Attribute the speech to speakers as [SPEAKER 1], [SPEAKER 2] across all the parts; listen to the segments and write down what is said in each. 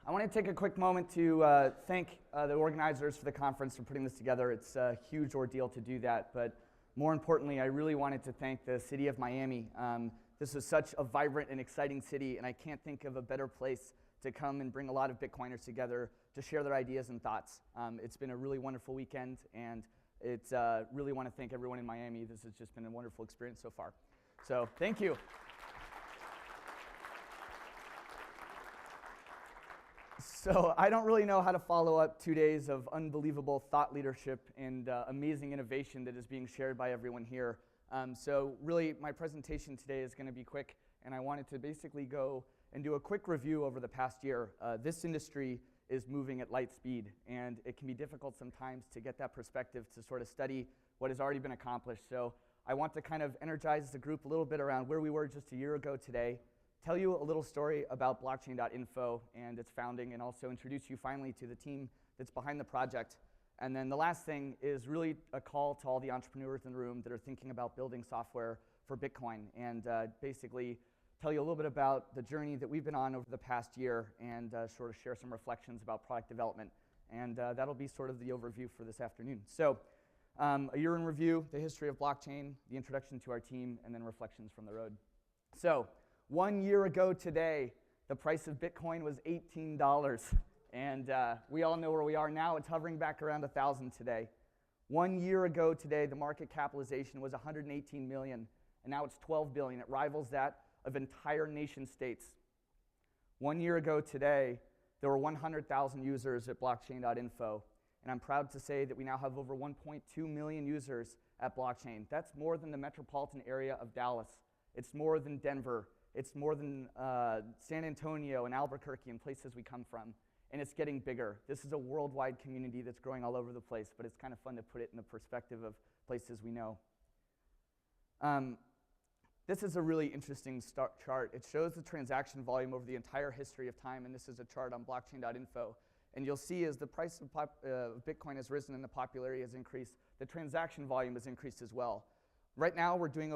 [SPEAKER 1] I want to take a quick moment to thank the organizers for the conference for putting this together. It's a huge ordeal to do that, but more importantly, I really wanted to thank the city of Miami. This is such a vibrant and exciting city, and I can't think of a better place to come and bring a lot of Bitcoiners together to share their ideas and thoughts. It's been a really wonderful weekend, and it's really want to thank everyone in Miami. This has just been a wonderful experience so far. So thank you. So I don't really know how to follow up 2 days of unbelievable thought leadership and amazing innovation that is being shared by everyone here. So really, my presentation today is going to be quick, and I wanted to basically go and do a quick review over the past year. This industry is moving at light speed, and it can be difficult sometimes to get that perspective to sort of study what has already been accomplished. So I want to kind of energize the group a little bit around where we were just a year ago today, tell you a little story about blockchain.info and its founding, and also introduce you finally to the team that's behind the project. And then the last thing is really a call to all the entrepreneurs in the room that are thinking about building software for Bitcoin, and basically tell you a little bit about the journey that we've been on over the past year, and sort of share some reflections about product development. And that'll be sort of the overview for this afternoon. So a year in review, the history of blockchain, the introduction to our team, and then reflections from the road. So 1 year ago today, the price of Bitcoin was $18. And we all know where we are now. It's hovering back around 1,000 today. 1 year ago today, the market capitalization was 118 million, and now it's 12 billion. It rivals that of entire nation states. 1 year ago today, there were 100,000 users at blockchain.info, and I'm proud to say that we now have over 1.2 million users at blockchain. That's more than the metropolitan area of Dallas. It's more than Denver. It's more than San Antonio and Albuquerque and places we come from. And it's getting bigger. This is a worldwide community that's growing all over the place, but it's kind of fun to put it in the perspective of places we know. This is a really interesting chart. It shows the transaction volume over the entire history of time, and this is a chart on blockchain.info. And you'll see as the price of Bitcoin has risen and the popularity has increased, the transaction volume has increased as well. Right now, we're doing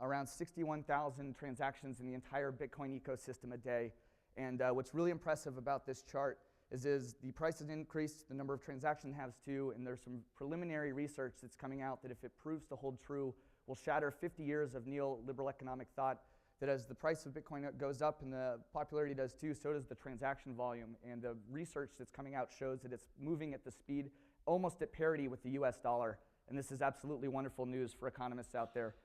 [SPEAKER 1] around 61,000 transactions in the entire Bitcoin ecosystem a day. And what's really impressive about this chart is the price has increased, the number of transactions has too, and there's some preliminary research that's coming out that if it proves to hold true, will shatter 50 years of neoliberal economic thought, that as the price of Bitcoin goes up and the popularity does too, so does the transaction volume. And the research that's coming out shows that it's moving at the speed almost at parity with the US dollar. And this is absolutely wonderful news for economists out there.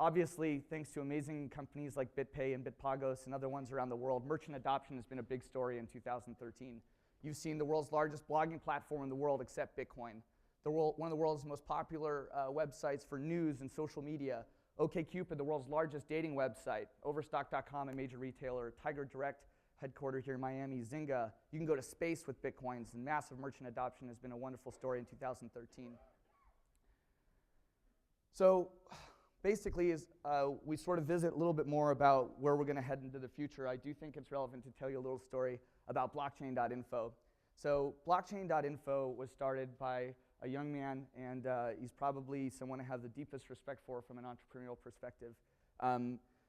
[SPEAKER 1] Obviously, thanks to amazing companies like BitPay and Bitpagos and other ones around the world, merchant adoption has been a big story in 2013. You've seen the world's largest blogging platform in the world accept Bitcoin. One of the world's most popular websites for news and social media. OkCupid, the world's largest dating website. Overstock.com, a major retailer. Tiger Direct, headquartered here in Miami. Zynga. You can go to space with Bitcoins, and massive merchant adoption has been a wonderful story in 2013. So basically, as we sort of visit a little bit more about where we're going to head into the future, I do think it's relevant to tell you a little story about blockchain.info. So blockchain.info was started by a young man, and he's probably someone I have the deepest respect for from an entrepreneurial perspective.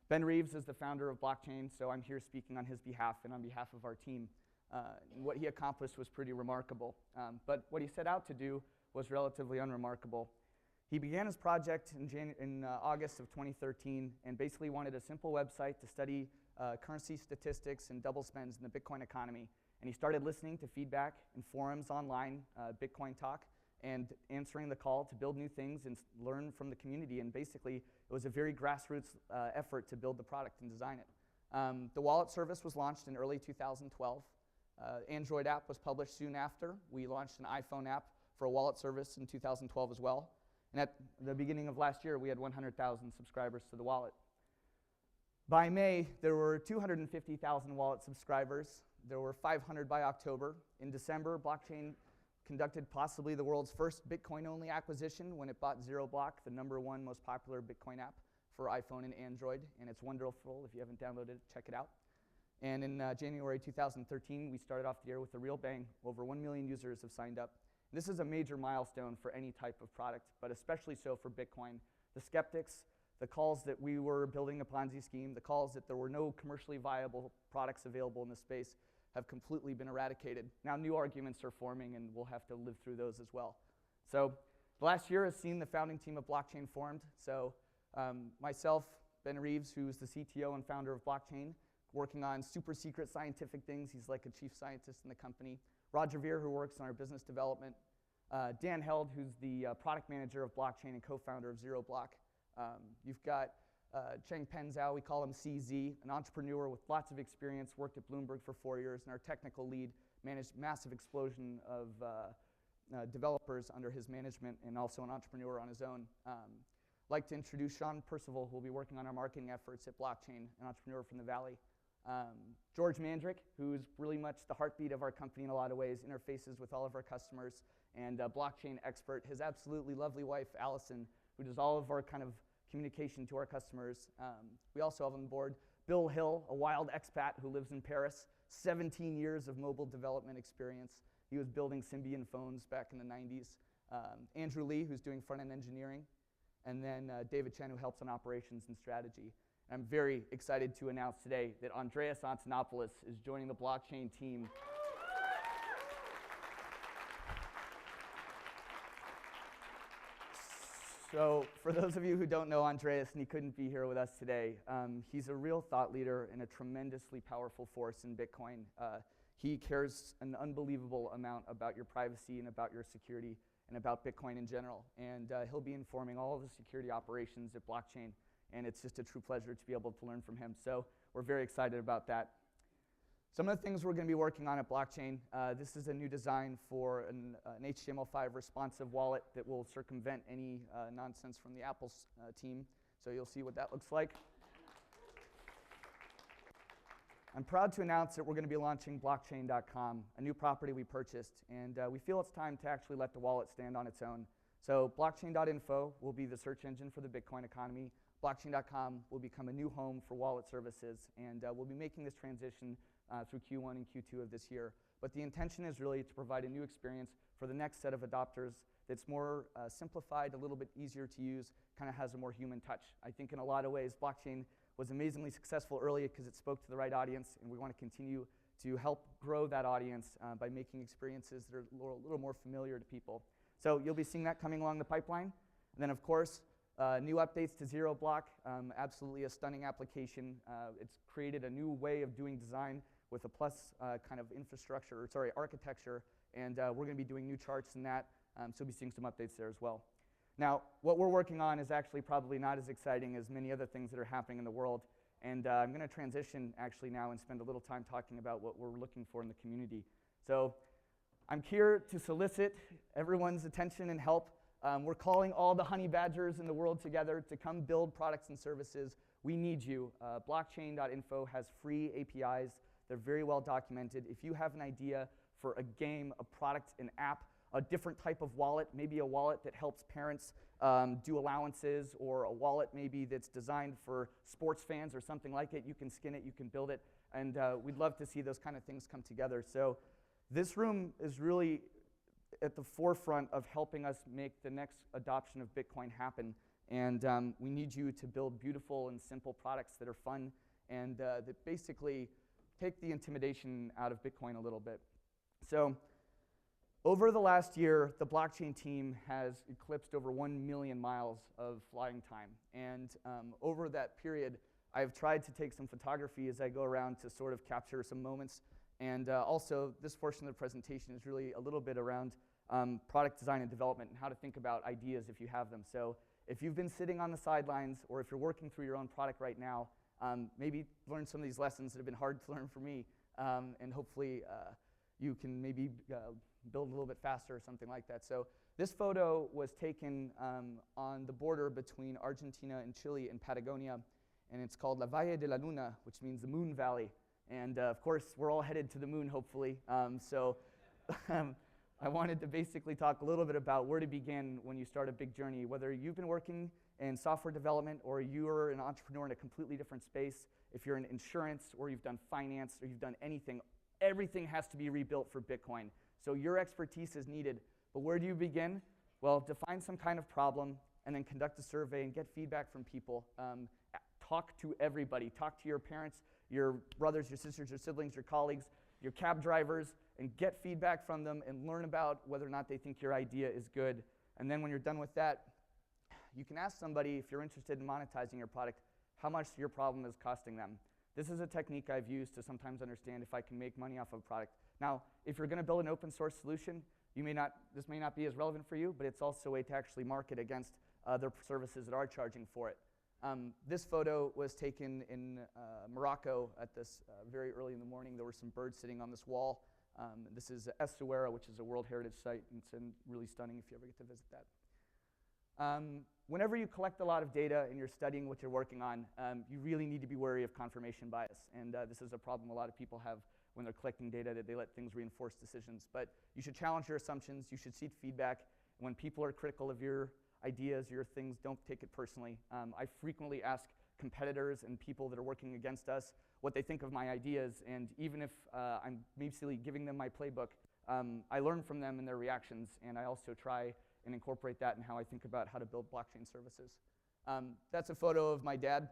[SPEAKER 1] Ben Reeves is the founder of blockchain, so I'm here speaking on his behalf and on behalf of our team. What he accomplished was pretty remarkable, but what he set out to do was relatively unremarkable. He began his project in August of 2013 and basically wanted a simple website to study currency statistics and double spends in the Bitcoin economy. And he started listening to feedback in forums online, Bitcoin Talk, and answering the call to build new things and learn from the community. And basically, it was a very grassroots effort to build the product and design it. The wallet service was launched in early 2012. Android app was published soon after. We launched an iPhone app for a wallet service in 2012 as well. And at the beginning of last year, we had 100,000 subscribers to the wallet. By May, there were 250,000 wallet subscribers. There were 500 by October. In December, blockchain conducted possibly the world's first Bitcoin-only acquisition when it bought ZeroBlock, the #1 most popular Bitcoin app for iPhone and Android. And it's wonderful. If you haven't downloaded it, check it out. And in January 2013, we started off the year with a real bang. Over 1 million users have signed up. This is a major milestone for any type of product, but especially so for Bitcoin. The skeptics, the calls that we were building a Ponzi scheme, the calls that there were no commercially viable products available in this space, have completely been eradicated. Now new arguments are forming, and we'll have to live through those as well. So the last year has seen the founding team of Blockchain formed. So myself, Ben Reeves, who's the CTO and founder of Blockchain, working on super secret scientific things. He's like a chief scientist in the company. Roger Veer, who works on our business development. Dan Held, who's the product manager of Blockchain and co-founder of ZeroBlock. You've got Cheng Pen Zhao, we call him CZ, an entrepreneur with lots of experience, worked at Bloomberg for 4 years, and our technical lead managed massive explosion of developers under his management, and also an entrepreneur on his own. I'd like to introduce Sean Percival, who will be working on our marketing efforts at Blockchain, an entrepreneur from the Valley. George Mandrick, who's really much the heartbeat of our company in a lot of ways, interfaces with all of our customers, and a blockchain expert. His absolutely lovely wife, Allison, who does all of our kind of communication to our customers. We also have on board Bill Hill, a wild expat who lives in Paris, 17 years of mobile development experience. He was building Symbian phones back in the 90s. Andrew Lee, who's doing front-end engineering, and then David Chen, who helps on operations and strategy. I'm very excited to announce today that Andreas Antonopoulos is joining the Blockchain team. So for those of you who don't know Andreas, and he couldn't be here with us today, he's a real thought leader and a tremendously powerful force in Bitcoin. He cares an unbelievable amount about your privacy and about your security and about Bitcoin in general. And he'll be informing all of the security operations at Blockchain. And it's just a true pleasure to be able to learn from him. So we're very excited about that. Some of the things we're going to be working on at Blockchain, this is a new design for an HTML5 responsive wallet that will circumvent any nonsense from the Apple team. So you'll see what that looks like. I'm proud to announce that we're going to be launching blockchain.com, a new property we purchased. And we feel it's time to actually let the wallet stand on its own. So blockchain.info will be the search engine for the Bitcoin economy. Blockchain.com will become a new home for wallet services, and we'll be making this transition through Q1 and Q2 of this year. But the intention is really to provide a new experience for the next set of adopters that's more simplified, a little bit easier to use, kind of has a more human touch. I think in a lot of ways, Blockchain was amazingly successful early because it spoke to the right audience, and we want to continue to help grow that audience by making experiences that are a little more familiar to people. So you'll be seeing that coming along the pipeline. And then, of course, new updates to ZeroBlock, absolutely a stunning application. It's created a new way of doing design with a plus kind of architecture, and we're going to be doing new charts in that, so you'll be seeing some updates there as well. Now, what we're working on is actually probably not as exciting as many other things that are happening in the world, and I'm going to transition actually now and spend a little time talking about what we're looking for in the community. So I'm here to solicit everyone's attention and help. We're calling all the honey badgers in the world together to come build products and services. We need you. Blockchain.info has free APIs. They're very well documented. If you have an idea for a game, a product, an app, a different type of wallet, maybe a wallet that helps parents do allowances, or a wallet maybe that's designed for sports fans or something like it, you can skin it, you can build it, and we'd love to see those kind of things come together. So this room is really at the forefront of helping us make the next adoption of Bitcoin happen. And we need you to build beautiful and simple products that are fun and that basically take the intimidation out of Bitcoin a little bit. So over the last year, the Blockchain team has eclipsed over 1 million miles of flying time. And over that period, I've tried to take some photography as I go around to sort of capture some moments. And also, this portion of the presentation is really a little bit around product design and development and how to think about ideas if you have them. So if you've been sitting on the sidelines, or if you're working through your own product right now, maybe learn some of these lessons that have been hard to learn for me, and hopefully you can maybe build a little bit faster or something like that. So this photo was taken on the border between Argentina and Chile in Patagonia, and it's called La Valle de la Luna, which means the Moon Valley. And of course, we're all headed to the moon, hopefully. So I wanted to basically talk a little bit about where to begin when you start a big journey, whether you've been working in software development or you're an entrepreneur in a completely different space, if you're in insurance or you've done finance or you've done anything, everything has to be rebuilt for Bitcoin. So your expertise is needed. But where do you begin? Well, define some kind of problem and then conduct a survey and get feedback from people. Talk to everybody. Talk to your parents, your brothers, your sisters, your siblings, your colleagues. your cab drivers, and get feedback from them and learn about whether or not they think your idea is good. And then when you're done with that, you can ask somebody, if you're interested in monetizing your product, how much your problem is costing them. This is a technique I've used to sometimes understand if I can make money off of a product. Now, if you're going to build an open source solution, this may not be as relevant for you, but it's also a way to actually market against other services that are charging for it. This photo was taken in Morocco at this very early in the morning. There were some birds sitting on this wall. This is Essaouira, which is a World Heritage Site, and it's really stunning if you ever get to visit that. Whenever you collect a lot of data and you're studying what you're working on, you really need to be wary of confirmation bias. And this is a problem a lot of people have when they're collecting data, that they let things reinforce decisions. But you should challenge your assumptions. You should seek feedback. When people are critical of your ideas, your things, don't take it personally. I frequently ask competitors and people that are working against us what they think of my ideas. And even if I'm basically giving them my playbook, I learn from them and their reactions. And I also try and incorporate that in how I think about how to build blockchain services. That's a photo of my dad.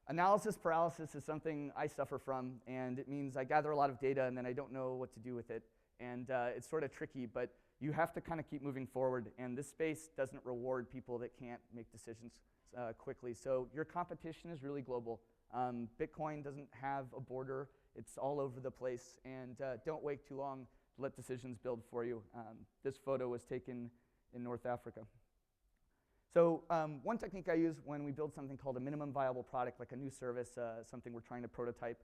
[SPEAKER 1] Analysis paralysis is something I suffer from, and it means I gather a lot of data and then I don't know what to do with it. And it's sort of tricky, but you have to kind of keep moving forward, and this space doesn't reward people that can't make decisions quickly. So your competition is really global. Bitcoin doesn't have a border. It's all over the place, and don't wait too long to let decisions build for you. This photo was taken in North Africa. So one technique I use when we build something called a minimum viable product, like a new service, something we're trying to prototype,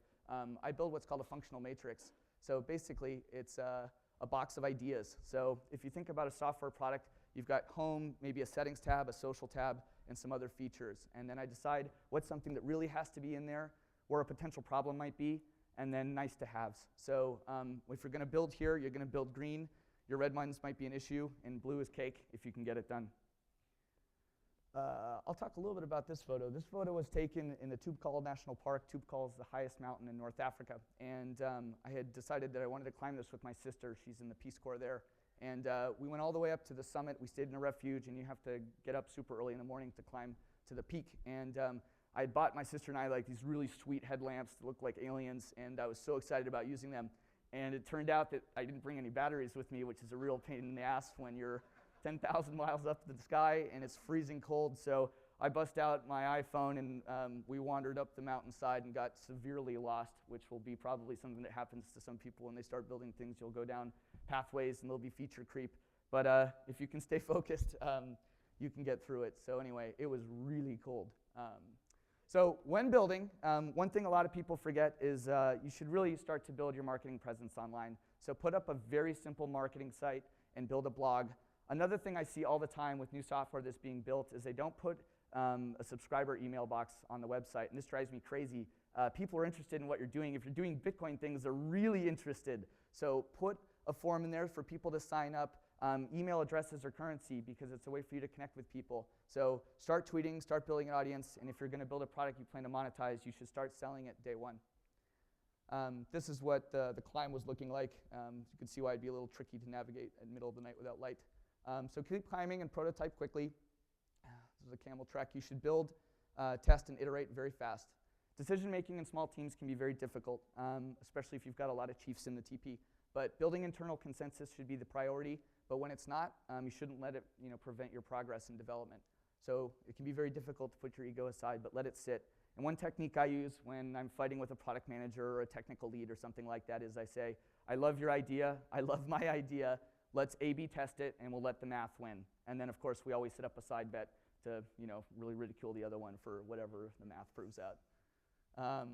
[SPEAKER 1] I build what's called a functional matrix. So basically, it's a box of ideas. So if you think about a software product, you've got home, maybe a settings tab, a social tab, and some other features. And then I decide what's something that really has to be in there, where a potential problem might be, and then nice to haves. So if you're going to build here, you're going to build green. Your red ones might be an issue, and blue is cake if you can get it done. I'll talk a little bit about this photo. This photo was taken in the Toubkal National Park. Toubkal is the highest mountain in North Africa. And I had decided that I wanted to climb this with my sister. She's in the Peace Corps there. And we went all the way up to the summit. We stayed in a refuge, and you have to get up super early in the morning to climb to the peak. And I had bought my sister and I like these really sweet headlamps that look like aliens, and I was so excited about using them. And it turned out that I didn't bring any batteries with me, which is a real pain in the ass when you're 10,000 miles up to the sky and it's freezing cold. So I bust out my iPhone and we wandered up the mountainside and got severely lost, which will be probably something that happens to some people when they start building things. You'll go down pathways and there'll be feature creep. But if you can stay focused, you can get through it. So anyway, it was really cold. So when building, one thing a lot of people forget is you should really start to build your marketing presence online. So put up a very simple marketing site and build a blog. Another thing I see all the time with new software that's being built is they don't put a subscriber email box on the website, and this drives me crazy. People are interested in what you're doing. If you're doing Bitcoin things, they're really interested. So put a form in there for people to sign up. Email addresses are currency because it's a way for you to connect with people. So start tweeting, start building an audience, and if you're going to build a product you plan to monetize, you should start selling it day one. This is what the climb was looking like. You can see why it'd be a little tricky to navigate in the middle of the night without light. So keep climbing and prototype quickly. This is a camel trek. You should build, test, and iterate very fast. Decision-making in small teams can be very difficult, especially if you've got a lot of chiefs in the TP. But building internal consensus should be the priority. But when it's not, you shouldn't let it prevent your progress and development. So it can be very difficult to put your ego aside, but let it sit. And one technique I use when I'm fighting with a product manager or a technical lead or something like that is I say, I love your idea. I love my idea. Let's A/B test it, and we'll let the math win. And then, of course, we always set up a side bet to really ridicule the other one for whatever the math proves out.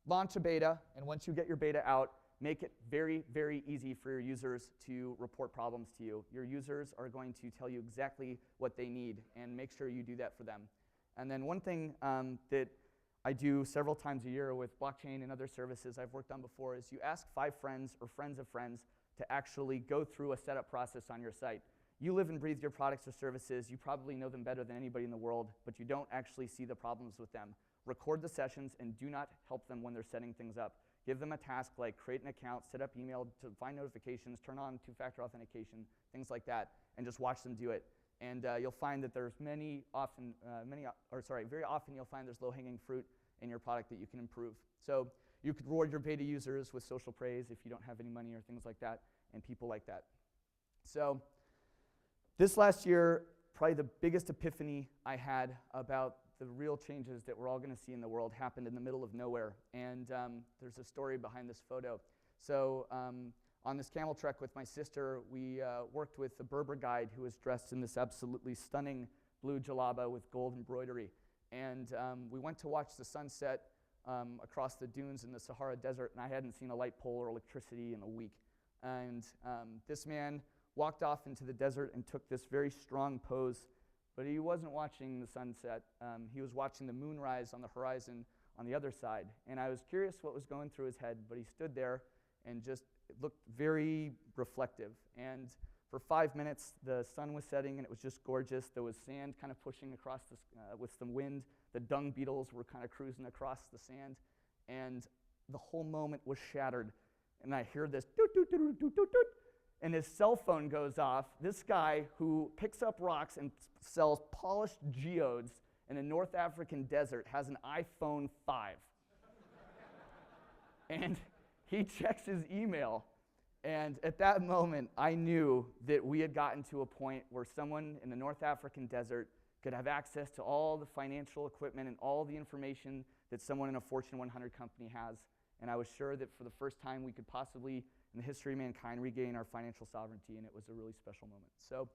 [SPEAKER 1] Launch a beta, and once you get your beta out, make it very, very easy for your users to report problems to you. Your users are going to tell you exactly what they need, and make sure you do that for them. And then one thing that I do several times a year with blockchain and other services I've worked on before is you ask 5 friends or friends of friends to actually go through a setup process on your site. You live and breathe your products or services. You probably know them better than anybody in the world, but you don't actually see the problems with them. Record the sessions and do not help them when they're setting things up. Give them a task like create an account, set up email to find notifications, turn on 2-factor authentication, things like that, and just watch them do it. And you'll find that there's very often you'll find there's low-hanging fruit in your product that you can improve. So You could reward your beta users with social praise if you don't have any money or things like that, and people like that. So this last year, probably the biggest epiphany I had about the real changes that we're all going to see in the world happened in the middle of nowhere. And there's a story behind this photo. So on this camel trek with my sister, we worked with a Berber guide who was dressed in this absolutely stunning blue jalaba with gold embroidery. And we went to watch the sunset across the dunes in the Sahara Desert, and I hadn't seen a light pole or electricity in a week. And this man walked off into the desert and took this very strong pose, but he wasn't watching the sunset. He was watching the moonrise on the horizon on the other side. And I was curious what was going through his head, but he stood there and just looked very reflective. And for 5 minutes, the sun was setting, and it was just gorgeous. There was sand kind of pushing across with some wind. The dung beetles were kind of cruising across the sand. And the whole moment was shattered. And I hear this doot, doot, doot, doot, doot, doot, and his cell phone goes off. This guy who picks up rocks and sells polished geodes in a North African desert has an iPhone 5. And he checks his email. And at that moment, I knew that we had gotten to a point where someone in the North African desert could have access to all the financial equipment and all the information that someone in a Fortune 100 company has. And I was sure that for the first time we could possibly, in the history of mankind, regain our financial sovereignty, and it was a really special moment. So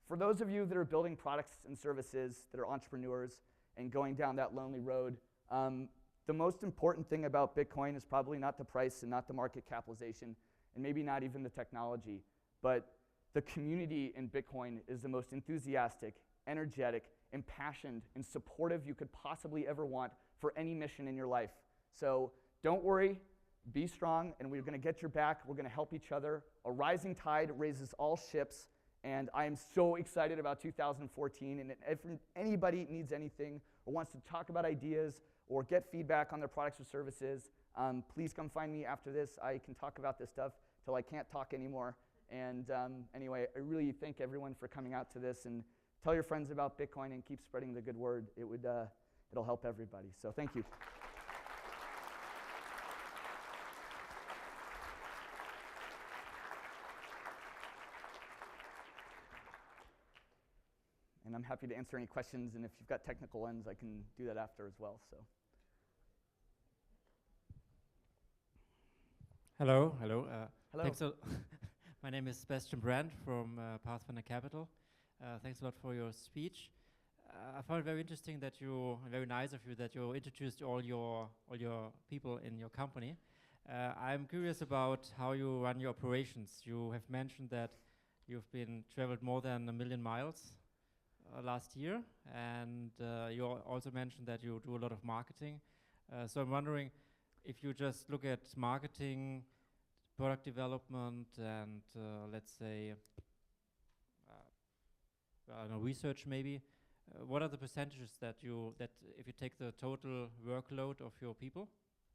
[SPEAKER 1] for those of you that are building products and services, that are entrepreneurs and going down that lonely road, the most important thing about Bitcoin is probably not the price and not the market capitalization, and maybe not even the technology, but the community in Bitcoin is the most enthusiastic, energetic, impassioned, and supportive you could possibly ever want for any mission in your life. So don't worry, be strong, and we're going to get your back. We're going to help each other. A rising tide raises all ships, and I am so excited about 2014. And if anybody needs anything or wants to talk about ideas or get feedback on their products or services, please come find me after this. I can talk about this stuff till I can't talk anymore. And anyway, I really thank everyone for coming out to this, and tell your friends about Bitcoin and keep spreading the good word. It'll help everybody. So thank you. And I'm happy to answer any questions, and if you've got technical ones, I can do that after as well. So.
[SPEAKER 2] Hello, hello.
[SPEAKER 1] Hello.
[SPEAKER 2] Thanks my name is Sebastian Brandt from Pathfinder Capital. Thanks a lot for your speech. I found it very interesting that very nice of you that you introduced all your people in your company. I'm curious about how you run your operations. You have mentioned that you've been traveled more than 1 million miles last year, and you also mentioned that you do a lot of marketing. So I'm wondering if you just look at marketing, product development, and let's say I don't know, research maybe. What are the percentages that if you take the total workload of your people,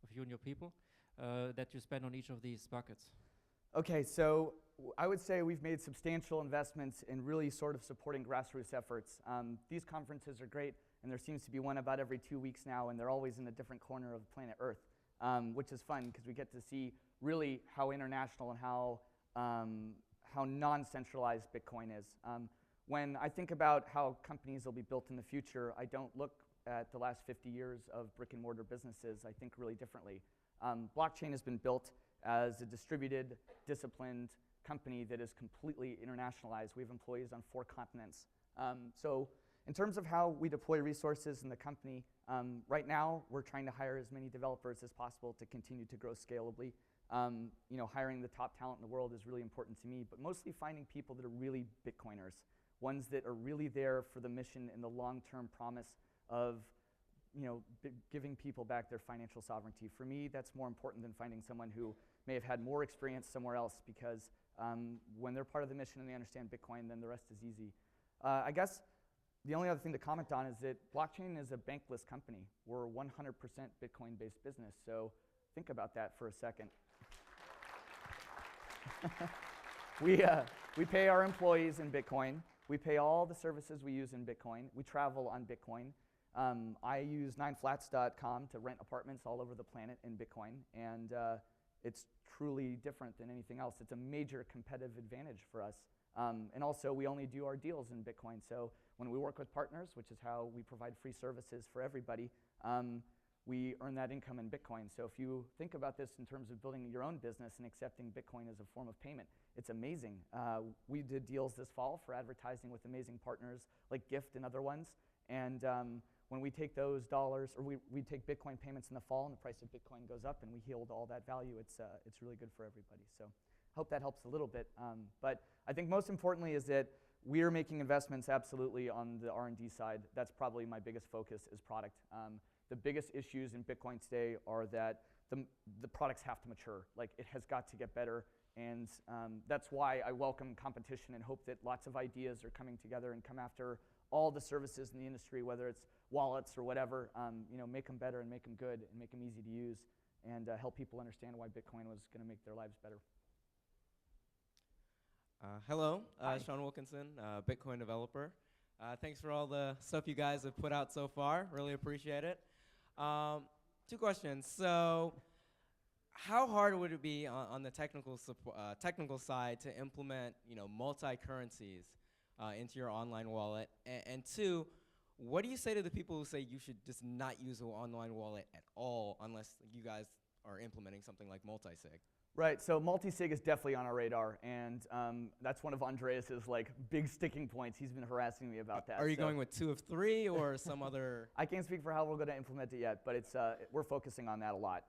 [SPEAKER 2] of you and your people, that you spend on each of these buckets?
[SPEAKER 1] Okay, so I would say we've made substantial investments in really sort of supporting grassroots efforts. These conferences are great, and there seems to be one about every 2 weeks now, and they're always in a different corner of planet Earth, which is fun because we get to see really how international and how non-centralized Bitcoin is. When I think about how companies will be built in the future, I don't look at the last 50 years of brick and mortar businesses. I think really differently. Blockchain has been built as a distributed, disciplined company that is completely internationalized. We have employees on 4 continents. So in terms of how we deploy resources in the company, right now we're trying to hire as many developers as possible to continue to grow scalably. Hiring the top talent in the world is really important to me, but mostly finding people that are really Bitcoiners, ones that are really there for the mission and the long-term promise of giving people back their financial sovereignty. For me, that's more important than finding someone who may have had more experience somewhere else, because when they're part of the mission and they understand Bitcoin, then the rest is easy. I guess the only other thing to comment on is that blockchain is a bankless company. We're a 100% Bitcoin-based business, so think about that for a second. We pay our employees in Bitcoin. We pay all the services we use in Bitcoin. We travel on Bitcoin. I use 9flats.com to rent apartments all over the planet in Bitcoin, and it's truly different than anything else. It's a major competitive advantage for us. And also, we only do our deals in Bitcoin. So when we work with partners, which is how we provide free services for everybody, we earn that income in Bitcoin. So if you think about this in terms of building your own business and accepting Bitcoin as a form of payment, it's amazing. We did deals this fall for advertising with amazing partners like Gift and other ones. And when we take those dollars, or we take Bitcoin payments in the fall and the price of Bitcoin goes up and we yield all that value, it's really good for everybody. So hope that helps a little bit. But I think most importantly is that we're making investments absolutely on the R&D side. That's probably my biggest focus is product. The biggest issues in Bitcoin today are that the products have to mature. Like, it has got to get better. And that's why I welcome competition and hope that lots of ideas are coming together and come after all the services in the industry, whether it's wallets or whatever, make them better and make them good and make them easy to use and help people understand why Bitcoin was going to make their lives better.
[SPEAKER 3] Hello, Sean Wilkinson, Bitcoin developer. Thanks for all the stuff you guys have put out so far. Really appreciate it. 2 questions. So, how hard would it be on the technical side to implement, multi-currencies into your online wallet? And 2, what do you say to the people who say you should just not use an online wallet at all unless you guys are implementing something like multi-sig?
[SPEAKER 1] Right, so multi-sig is definitely on our radar, and that's one of Andreas's big sticking points. He's been harassing me about that.
[SPEAKER 3] Are you going with 2 of 3 or some other?
[SPEAKER 1] I can't speak for how we're going to implement it yet, but we're focusing on that a lot.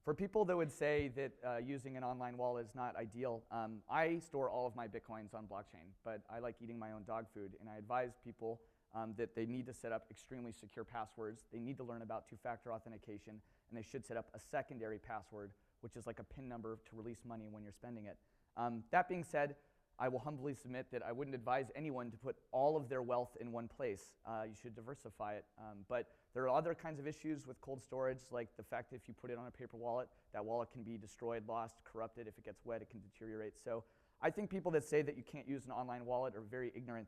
[SPEAKER 1] For people that would say that using an online wallet is not ideal, I store all of my Bitcoins on blockchain, but I like eating my own dog food, and I advise people that they need to set up extremely secure passwords. They need to learn about 2-factor authentication, and they should set up a secondary password, which is like a PIN number to release money when you're spending it. That being said, I will humbly submit that I wouldn't advise anyone to put all of their wealth in one place. You should diversify it. But there are other kinds of issues with cold storage, like the fact that if you put it on a paper wallet, that wallet can be destroyed, lost, corrupted. If it gets wet, it can deteriorate. So I think people that say that you can't use an online wallet are very ignorant.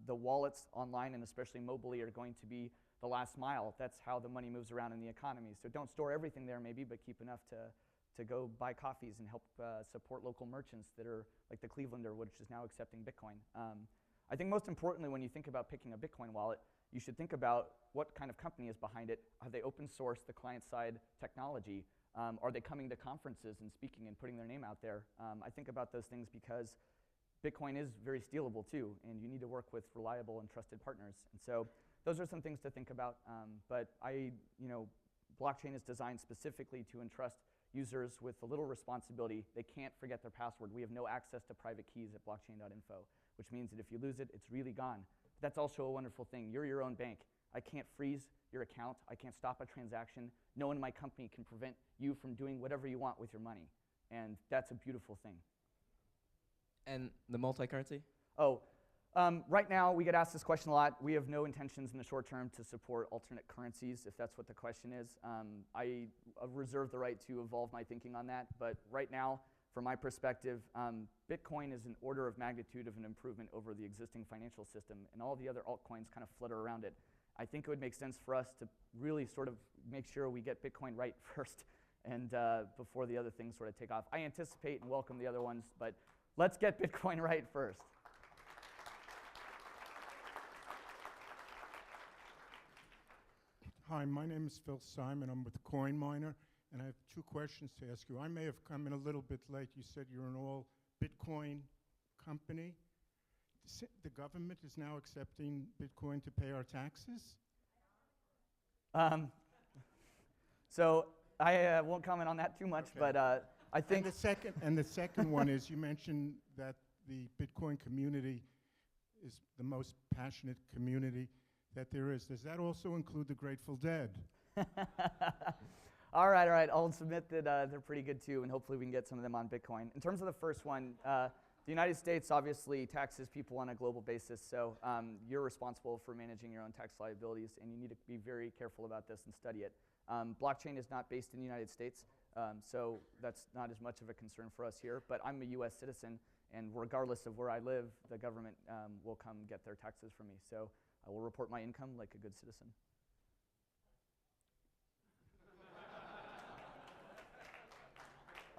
[SPEAKER 1] The wallets online, and especially mobilely, are going to be the last mile. That's how the money moves around in the economy. So don't store everything there maybe, but keep enough to go buy coffees and help support local merchants that are like the Clevelander, which is now accepting Bitcoin. I think most importantly, when you think about picking a Bitcoin wallet, you should think about what kind of company is behind it. Have they open sourced the client-side technology? Are they coming to conferences and speaking and putting their name out there? I think about those things because Bitcoin is very stealable too, and you need to work with reliable and trusted partners. And so those are some things to think about. But blockchain is designed specifically to entrust users with a little responsibility. They can't forget their password. We have no access to private keys at blockchain.info, which means that if you lose it, it's really gone. But that's also a wonderful thing. You're your own bank. I can't freeze your account. I can't stop a transaction. No one in my company can prevent you from doing whatever you want with your money. And that's a beautiful thing.
[SPEAKER 3] And the multi-currency?
[SPEAKER 1] Right now, we get asked this question a lot. We have no intentions in the short term to support alternate currencies, if that's what the question is. I reserve the right to evolve my thinking on that. But right now, from my perspective, Bitcoin is an order of magnitude of an improvement over the existing financial system, and all the other altcoins kind of flutter around it. I think it would make sense for us to really sort of make sure we get Bitcoin right first, and before the other things sort of take off. I anticipate and welcome the other ones, but let's get Bitcoin right first.
[SPEAKER 4] Hi, my name is Phil Simon. I'm with Coin Miner, and I have 2 questions to ask you. I may have come in a little bit late. You said you're an all Bitcoin company. The government is now accepting Bitcoin to pay our taxes?
[SPEAKER 1] So I won't comment on that too much,
[SPEAKER 4] Okay.
[SPEAKER 1] but I think
[SPEAKER 4] And the second one is you mentioned that the Bitcoin community is the most passionate community that there is. Does that also include the Grateful Dead?
[SPEAKER 1] All right. I'll submit that they're pretty good too, and hopefully we can get some of them on Bitcoin. In terms of the first one, the United States obviously taxes people on a global basis, so you're responsible for managing your own tax liabilities, and you need to be very careful about this and study it. Blockchain is not based in the United States, so that's not as much of a concern for us here, but I'm a US citizen, and regardless of where I live, the government will come get their taxes from me. So I will report my income like a good citizen.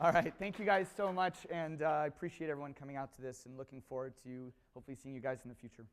[SPEAKER 1] All right, thank you guys so much, and I appreciate everyone coming out to this and looking forward to hopefully seeing you guys in the future.